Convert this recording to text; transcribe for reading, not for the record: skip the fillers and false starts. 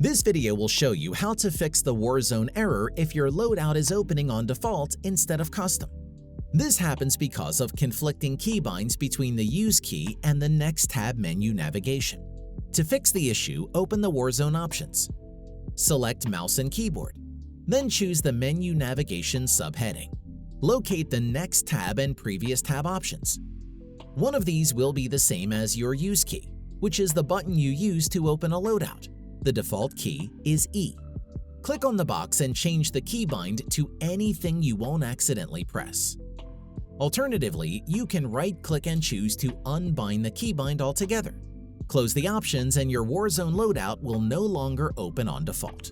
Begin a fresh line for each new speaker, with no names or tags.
This video will show you how to fix the Warzone error if your loadout is opening on default instead of custom. This happens because of conflicting keybinds between the Use key and the Next tab menu navigation. To fix the issue, open the Warzone options. Select Mouse and Keyboard. Then choose the Menu Navigation subheading. Locate the Next tab and Previous tab options. One of these will be the same as your Use key, which is the button you use to open a loadout. The default key is E. Click on the box and change the keybind to anything you won't accidentally press. Alternatively, you can right-click and choose to unbind the keybind altogether. Close the options and your Warzone loadout will no longer open on default.